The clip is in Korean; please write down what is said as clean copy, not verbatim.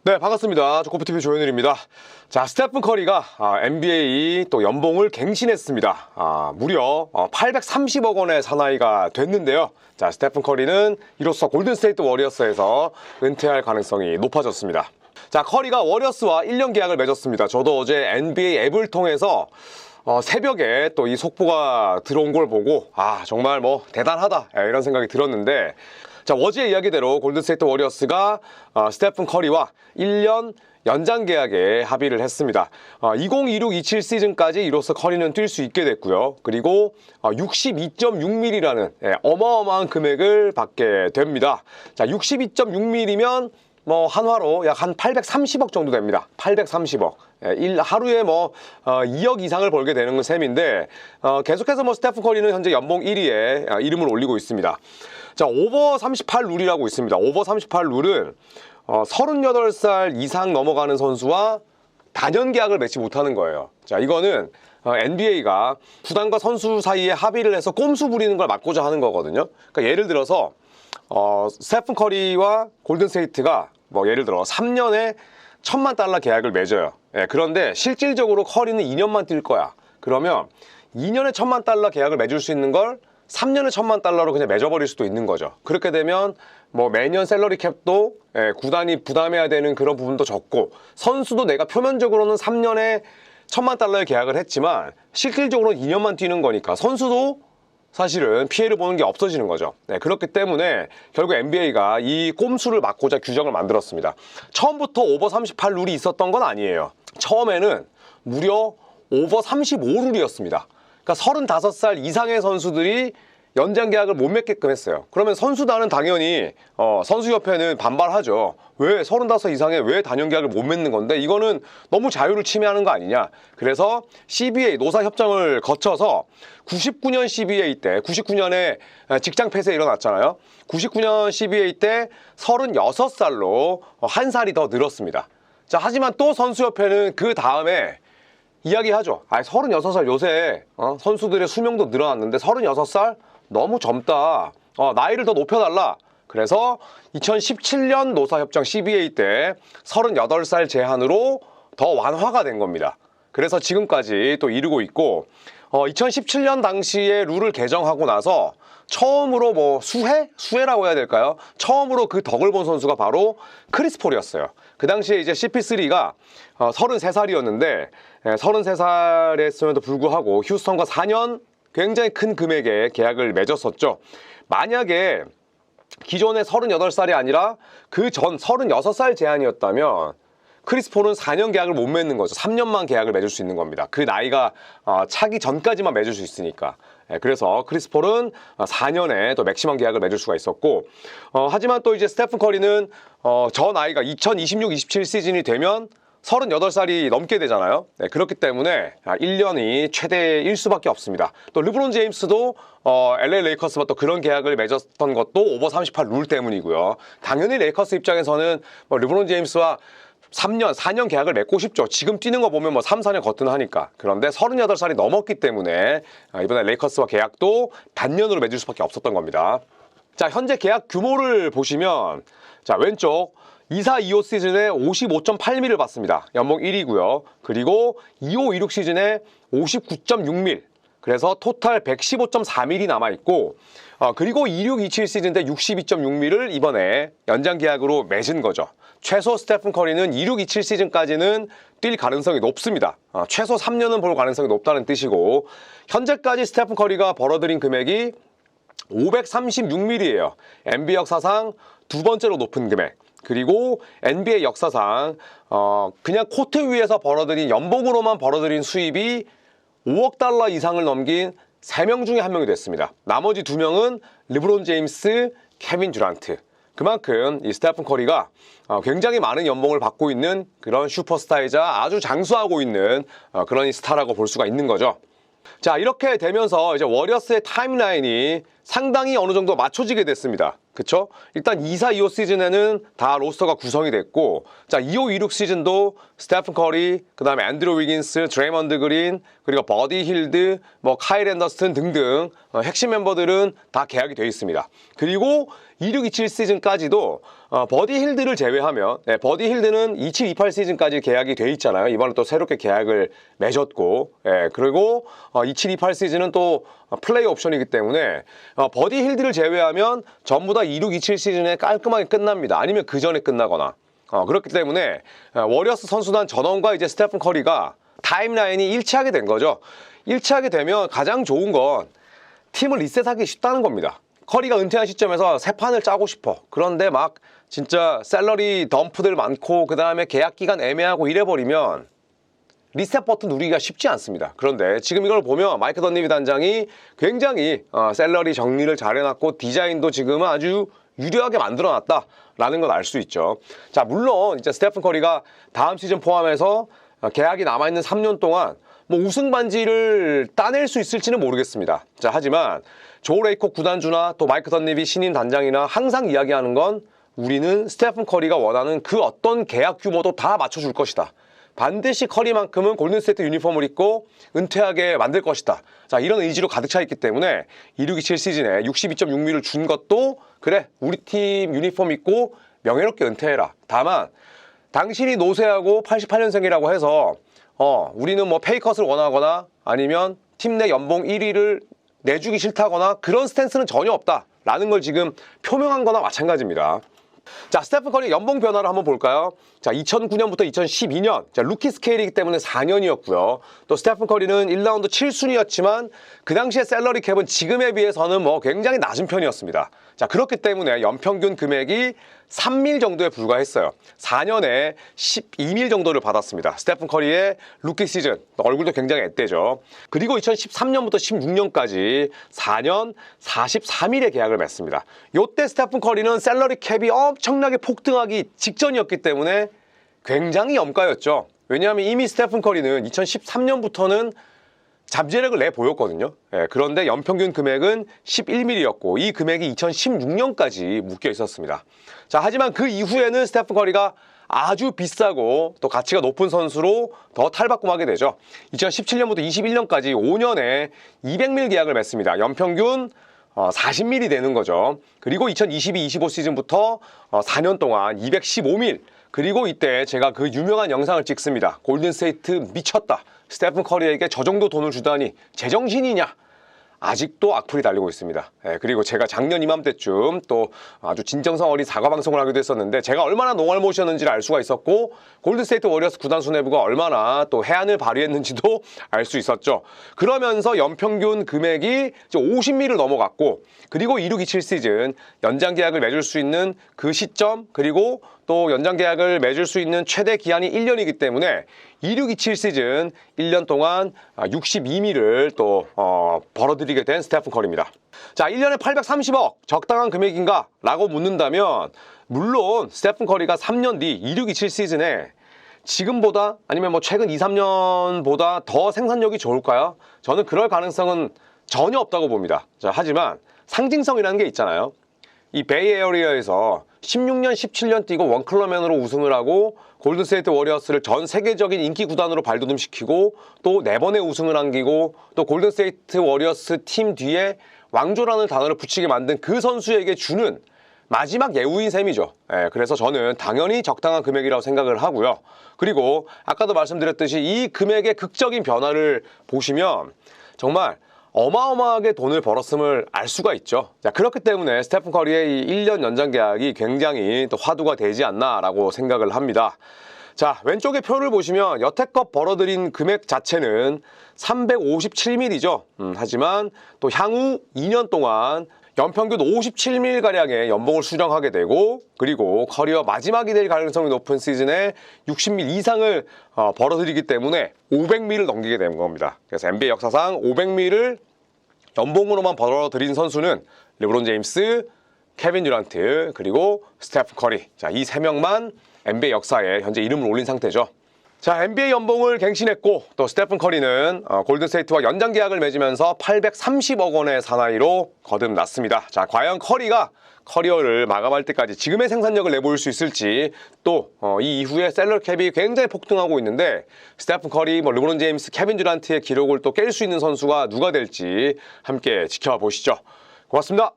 네, 반갑습니다. 조코프TV 조현일입니다. 자, 스테픈 커리가 NBA 또 연봉을 갱신했습니다. 무려 830억 원의 사나이가 됐는데요. 자, 스테픈 커리는 이로써 골든스테이트 워리어스에서 은퇴할 가능성이 높아졌습니다. 자, 커리가 워리어스와 1년 계약을 맺었습니다. 저도 어제 NBA 앱을 통해서 새벽에 또 이 속보가 들어온 걸 보고 정말 대단하다 이런 생각이 들었는데, 자, 어제 이야기대로 골든스테이트 워리어스가 스테픈 커리와 1년 연장 계약에 합의를 했습니다. 2026-27 시즌까지 이로써 커리는 뛸 수 있게 됐고요. 그리고 62.6mm라는 어마어마한 금액을 받게 됩니다. 자, 62.6mm면 한화로 약 한 830억 정도 됩니다. 830억. 하루에 2억 이상을 벌게 되는 셈인데, 계속해서 스테픈 커리는 현재 연봉 1위에 이름을 올리고 있습니다. 자, 오버 38 룰이라고 있습니다. 오버 38 룰은 38살 이상 넘어가는 선수와 단연 계약을 맺지 못하는 거예요. 자, 이거는 NBA가 구단과 선수 사이에 합의를 해서 꼼수 부리는 걸 막고자 하는 거거든요. 그러니까 예를 들어서 스테픈 커리와 골든스테이트가 예를 들어 3년에 $10,000,000 계약을 맺어요. 그런데 실질적으로 커리는 2년만 뛸 거야. 그러면 2년에 $10,000,000 계약을 맺을 수 있는 걸 3년에 $10,000,000로 그냥 맺어버릴 수도 있는 거죠. 그렇게 되면 매년 샐러리 캡도 구단이 부담해야 되는 그런 부분도 적고, 선수도 내가 표면적으로는 3년에 $10,000,000의 계약을 했지만 실질적으로는 2년만 뛰는 거니까 선수도 사실은 피해를 보는 게 없어지는 거죠. 그렇기 때문에 결국 NBA가 이 꼼수를 막고자 규정을 만들었습니다. 처음부터 오버 38 룰이 있었던 건 아니에요. 처음에는 무려 오버 35 룰이었습니다. 그러니까 35살 이상의 선수들이 연장 계약을 못 맺게끔 했어요. 그러면 선수단은 당연히 선수협회는 반발하죠. 왜 35 이상에 왜 단연 계약을 못 맺는 건데, 이거는 너무 자유를 침해하는 거 아니냐. 그래서 CBA 노사협정을 거쳐서 99년 CBA 때, 99년에 직장 폐쇄 일어났잖아요. 99년 CBA 때 36살로 한 살이 더 늘었습니다. 자, 하지만 또 선수협회는 그 다음에 이야기하죠. 36살 요새 선수들의 수명도 늘어났는데 36살 너무 젊다. 나이를 더 높여달라. 그래서 2017년 노사협정 CBA 때 38살 제한으로 더 완화가 된 겁니다. 그래서 지금까지 또 이르고 있고, 2017년 당시에 룰을 개정하고 나서 처음으로 수혜라고 해야 될까요? 처음으로 그 덕을 본 선수가 바로 크리스 폴이었어요. 그 당시에 이제 CP3가 33살이었는데 33살이었음에도 불구하고 휴스턴과 4년 굉장히 큰 금액의 계약을 맺었었죠. 만약에 기존의 38살이 아니라 그 전 36살 제한이었다면 크리스 폴은 4년 계약을 못 맺는 거죠. 3년만 계약을 맺을 수 있는 겁니다. 그 나이가 차기 전까지만 맺을 수 있으니까. 그래서 크리스 폴은 4년에 또 맥시멈 계약을 맺을 수가 있었고, 하지만 또 이제 스테픈 커리는 저 나이가 2026-27 시즌이 되면 38살이 넘게 되잖아요. 그렇기 때문에 1년이 최대일 수밖에 없습니다. 또 르브론 제임스도 LA 레이커스와 또 그런 계약을 맺었던 것도 오버 38 룰 때문이고요. 당연히 레이커스 입장에서는 르브론 제임스와 3년, 4년 계약을 맺고 싶죠. 지금 뛰는 거 보면 3, 4년 거뜬하니까. 그런데 38살이 넘었기 때문에 이번에 레이커스와 계약도 단년으로 맺을 수밖에 없었던 겁니다. 자, 현재 계약 규모를 보시면, 자, 왼쪽 24-25 시즌에 55.8mm를 받습니다. 연봉 1위고요. 그리고 25-26 시즌에 59.6mm. 그래서 토탈 115.4mm 남아있고, 그리고 26-27 시즌 때 62.6mm를 이번에 연장 계약으로 맺은 거죠. 최소 스테픈 커리는 26-27 시즌까지는 뛸 가능성이 높습니다. 최소 3년은 볼 가능성이 높다는 뜻이고, 현재까지 스테픈 커리가 벌어들인 금액이 536mm예요. NBA 역사상 두 번째로 높은 금액. 그리고 NBA 역사상 그냥 코트 위에서 벌어들인 연봉으로만 벌어들인 수입이 $5억 이상을 넘긴 3명 중에 1명이 됐습니다. 나머지 2명은 르브론 제임스, 케빈 듀란트. 그만큼 이 스테픈 커리가 굉장히 많은 연봉을 받고 있는 그런 슈퍼스타이자 아주 장수하고 있는 그런 스타라고 볼 수가 있는 거죠. 자, 이렇게 되면서 이제 워리어스의 타임라인이 상당히 어느 정도 맞춰지게 됐습니다. 그쵸? 일단 2-4-2-5 시즌에는 다 로스터가 구성이 됐고, 자, 2-5-2-6 시즌도 스테픈 커리, 그 다음에 앤드루 위긴스, 드레이먼드 그린, 그리고 버디 힐드, 뭐 카일 앤더슨 등등 핵심 멤버들은 다 계약이 되어 있습니다. 그리고 26-27 시즌까지도 버디 힐드를 제외하면, 버디 힐드는 27-28 시즌까지 계약이 돼 있잖아요. 이번에 또 새롭게 계약을 맺었고, 그리고 27-28 시즌은 또 플레이 옵션이기 때문에 버디 힐드를 제외하면 전부 다 26-27 시즌에 깔끔하게 끝납니다. 아니면 그 전에 끝나거나. 그렇기 때문에 워리어스 선수단 전원과 이제 스테픈 커리가 타임라인이 일치하게 된 거죠. 일치하게 되면 가장 좋은 건 팀을 리셋하기 쉽다는 겁니다. 커리가 은퇴한 시점에서 새 판을 짜고 싶어. 그런데 막 진짜 셀러리 덤프들 많고 그 다음에 계약 기간 애매하고 이래버리면 리셋 버튼 누르기가 쉽지 않습니다. 그런데 지금 이걸 보면 마이크 던니비 단장이 굉장히 셀러리 정리를 잘 해놨고 디자인도 지금은 아주 유려하게 만들어놨다라는 걸 알 수 있죠. 자, 물론 이제 스테픈 커리가 다음 시즌 포함해서 계약이 남아있는 3년 동안 뭐 우승 반지를 따낼 수 있을지는 모르겠습니다. 자, 하지만 조 레이콕 구단주나 또 마이크 던니비 신인 단장이나 항상 이야기하는 건 우리는 스테픈 커리가 원하는 그 어떤 계약 규모도 다 맞춰줄 것이다. 반드시 커리만큼은 골든스테이트 유니폼을 입고 은퇴하게 만들 것이다. 자, 이런 의지로 가득 차 있기 때문에 26-27 시즌에 62.6미를 준 것도 그래, 우리 팀 유니폼 입고 명예롭게 은퇴해라. 다만 당신이 노쇠하고 88년생이라고 해서 우리는 뭐 페이컷을 원하거나 아니면 팀 내 연봉 1위를 내주기 싫다거나 그런 스탠스는 전혀 없다라는 걸 지금 표명한 거나 마찬가지입니다. 자, 스테픈 커리 연봉 변화를 한번 볼까요? 자, 2009년부터 2012년, 자, 루키 스케일이기 때문에 4년이었고요. 또 스테픈 커리는 1라운드 7순위였지만 그 당시에 셀러리 캡은 지금에 비해서는 뭐 굉장히 낮은 편이었습니다. 자, 그렇기 때문에 연평균 금액이 3밀 정도에 불과했어요. 4년에 12밀 정도를 받았습니다. 스테픈 커리의 루키 시즌, 얼굴도 굉장히 앳되죠. 그리고 2013년부터 16년까지 4년 44밀의 계약을 맺습니다. 이때 스테픈 커리는 셀러리 캡이 엄청나게 폭등하기 직전이었기 때문에 굉장히 염가였죠. 왜냐하면 이미 스테픈 커리는 2013년부터는 잠재력을 내보였거든요. 그런데 연평균 금액은 11밀이었고 이 금액이 2016년까지 묶여 있었습니다. 자, 하지만 그 이후에는 스테픈 커리가 아주 비싸고 또 가치가 높은 선수로 더 탈바꿈하게 되죠. 2017년부터 21년까지 5년에 200밀 계약을 맺습니다. 연평균 40밀이 되는 거죠. 그리고 2022-25 시즌부터 4년 동안 215밀. 그리고 이때 제가 그 유명한 영상을 찍습니다. 골든스테이트 미쳤다. 스테픈 커리에게 저 정도 돈을 주다니 제정신이냐? 아직도 악플이 달리고 있습니다. 그리고 제가 작년 이맘때쯤 또 아주 진정성 어린 사과 방송을 하기도 했었는데 제가 얼마나 농알못이었는지를 알 수가 있었고 골든스테이트 워리어스 구단 수뇌부가 얼마나 또 해안을 발휘했는지도 알 수 있었죠. 그러면서 연평균 금액이 50밀을 넘어갔고 그리고 26-27 시즌 연장 계약을 맺을 수 있는 그 시점 그리고 또 연장 계약을 맺을 수 있는 최대 기한이 1년이기 때문에 26-27 시즌 1년 동안 62밀을 또 벌어들이게 된 스테픈 커리입니다. 자, 1년에 830억 적당한 금액인가? 라고 묻는다면 물론 스테픈 커리가 3년 뒤 26-27 시즌에 지금보다 아니면 뭐 최근 2-3년보다 더 생산력이 좋을까요? 저는 그럴 가능성은 전혀 없다고 봅니다. 자, 하지만 상징성이라는 게 있잖아요. 이 베이 에어리어에서 16년, 17년 뛰고 원클럽맨으로 우승을 하고 골든스테이트 워리어스를 전 세계적인 인기 구단으로 발돋움시키고 또 4번의 우승을 안기고 또 골든스테이트 워리어스 팀 뒤에 왕조라는 단어를 붙이게 만든 그 선수에게 주는 마지막 예우인 셈이죠. 그래서 저는 당연히 적당한 금액이라고 생각을 하고요. 그리고 아까도 말씀드렸듯이 이 금액의 극적인 변화를 보시면 정말 어마어마하게 돈을 벌었음을 알 수가 있죠. 자, 그렇기 때문에 스테픈 커리의 이 1년 연장 계약이 굉장히 또 화두가 되지 않나라고 생각을 합니다. 자, 왼쪽의 표를 보시면 여태껏 벌어들인 금액 자체는 357밀이죠. 하지만 또 향후 2년 동안 연평균 57밀가량의 연봉을 수령하게 되고 그리고 커리어 마지막이 될 가능성이 높은 시즌에 60밀 이상을 벌어들이기 때문에 500밀을 넘기게 되는 겁니다. 그래서 NBA 역사상 500밀을 연봉으로만 벌어들인 선수는 르브론 제임스, 케빈 듀란트 그리고 스테픈 커리. 자, 이 3명만 NBA 역사에 현재 이름을 올린 상태죠. 자, NBA 연봉을 갱신했고 또 스테픈 커리는 골든스테이트와 연장 계약을 맺으면서 830억 원의 사나이로 거듭났습니다. 자, 과연 커리가 커리어를 마감할 때까지 지금의 생산력을 내보일 수 있을지, 또 이 이후에 셀러 캡이 굉장히 폭등하고 있는데 스테픈 커리, 르브론 제임스, 케빈 듀란트의 기록을 또 깰 수 있는 선수가 누가 될지 함께 지켜보시죠. 고맙습니다.